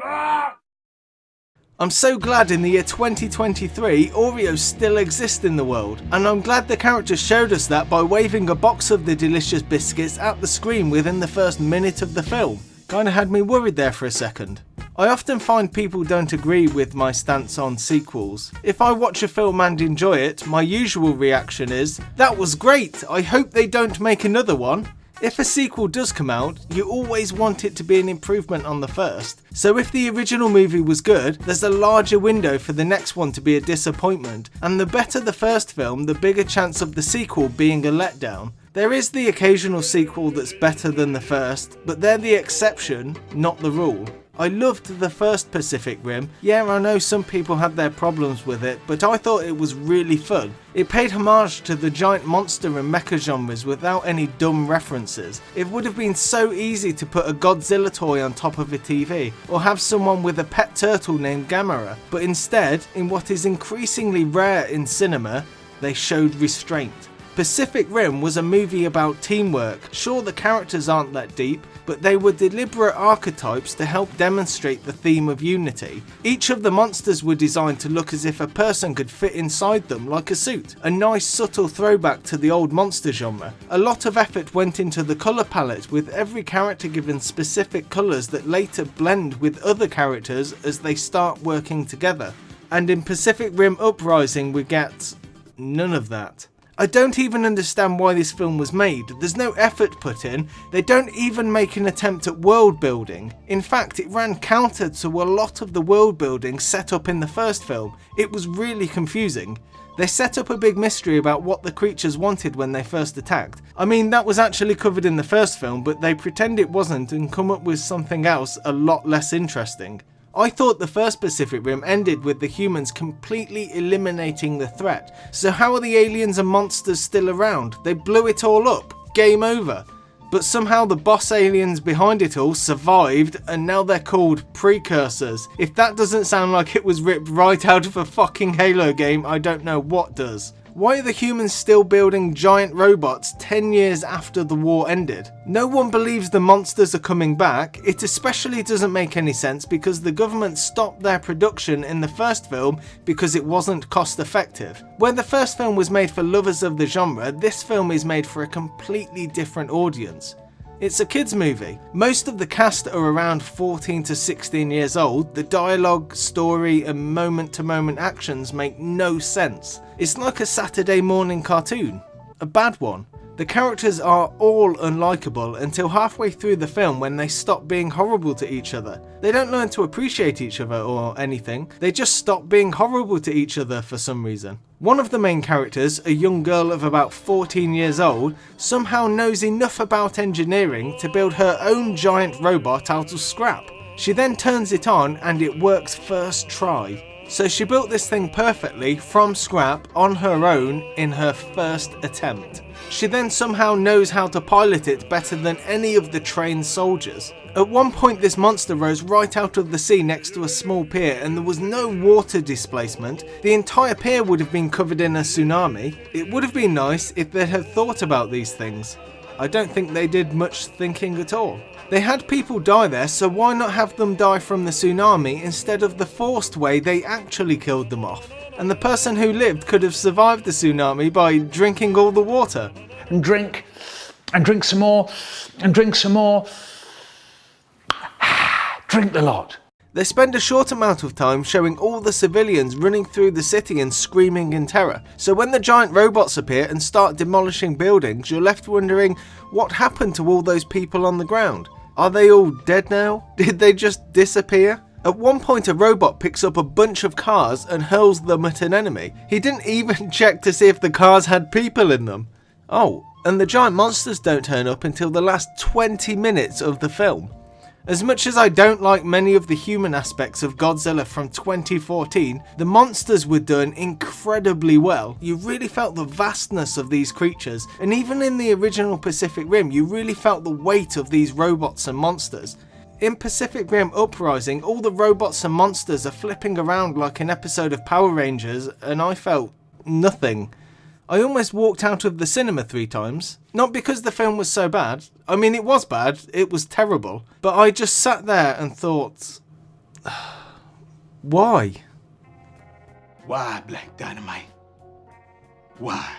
I'm so glad in the year 2023 Oreos still exist in the world, and I'm glad the character showed us that by waving a box of the delicious biscuits at the screen within the first minute of the film. Kinda had me worried there for a second. I often find people don't agree with my stance on sequels. If I watch a film and enjoy it, my usual reaction is, "That was great, I hope they don't make another one." If a sequel does come out, you always want it to be an improvement on the first. So if the original movie was good, there's a larger window for the next one to be a disappointment, and the better the first film, the bigger chance of the sequel being a letdown. There is the occasional sequel that's better than the first, but they're the exception, not the rule. I loved the first Pacific Rim. Yeah, I know some people had their problems with it, but I thought it was really fun. It paid homage to the giant monster and mecha genres without any dumb references. It would have been so easy to put a Godzilla toy on top of a TV, or have someone with a pet turtle named Gamera, but instead, in what is increasingly rare in cinema, they showed restraint. Pacific Rim was a movie about teamwork. Sure, the characters aren't that deep, but they were deliberate archetypes to help demonstrate the theme of unity. Each of the monsters were designed to look as if a person could fit inside them like a suit. A nice subtle throwback to the old monster genre. A lot of effort went into the colour palette, with every character given specific colours that later blend with other characters as they start working together. And in Pacific Rim Uprising we get none of that. I don't even understand why this film was made. There's no effort put in. They don't even make an attempt at world building. In fact, it ran counter to a lot of the world building set up in the first film. It was really confusing. They set up a big mystery about what the creatures wanted when they first attacked. I mean, that was actually covered in the first film, but they pretend it wasn't and come up with something else a lot less interesting. I thought the first Pacific Rim ended with the humans completely eliminating the threat. So how are the aliens and monsters still around? They blew it all up. Game over. But somehow the boss aliens behind it all survived, and now they're called precursors. If that doesn't sound like it was ripped right out of a fucking Halo game, I don't know what does. Why are the humans still building giant robots 10 years after the war ended? No one believes the monsters are coming back. It especially doesn't make any sense because the government stopped their production in the first film because it wasn't cost effective. Where the first film was made for lovers of the genre, this film is made for a completely different audience. It's a kids movie. Most of the cast are around 14 to 16 years old. The dialogue, story and moment-to-moment actions make no sense. It's like a Saturday morning cartoon. A bad one. The characters are all unlikable until halfway through the film when they stop being horrible to each other. They don't learn to appreciate each other or anything, they just stop being horrible to each other for some reason. One of the main characters, a young girl of about 14 years old, somehow knows enough about engineering to build her own giant robot out of scrap. She then turns it on and it works first try. So she built this thing perfectly from scrap on her own in her first attempt. She then somehow knows how to pilot it better than any of the trained soldiers. At one point this monster rose right out of the sea next to a small pier and there was no water displacement. The entire pier would have been covered in a tsunami. It would have been nice if they had thought about these things. I don't think they did much thinking at all. They had people die there, so why not have them die from the tsunami instead of the forced way they actually killed them off? And the person who lived could have survived the tsunami by drinking all the water. And drink some more, and drink some more. Drink the lot. They spend a short amount of time showing all the civilians running through the city and screaming in terror. So when the giant robots appear and start demolishing buildings, you're left wondering what happened to all those people on the ground. Are they all dead now? Did they just disappear? At one point a robot picks up a bunch of cars and hurls them at an enemy. He didn't even check to see if the cars had people in them. Oh, and the giant monsters don't turn up until the last 20 minutes of the film. As much as I don't like many of the human aspects of Godzilla from 2014, the monsters were done incredibly well. You really felt the vastness of these creatures, and even in the original Pacific Rim, you really felt the weight of these robots and monsters. In Pacific Rim Uprising, all the robots and monsters are flipping around like an episode of Power Rangers, and I felt nothing. I almost walked out of the cinema 3 times. Not because the film was so bad. I mean, it was bad, it was terrible. But I just sat there and thought, Why? Why, Black Dynamite? Why?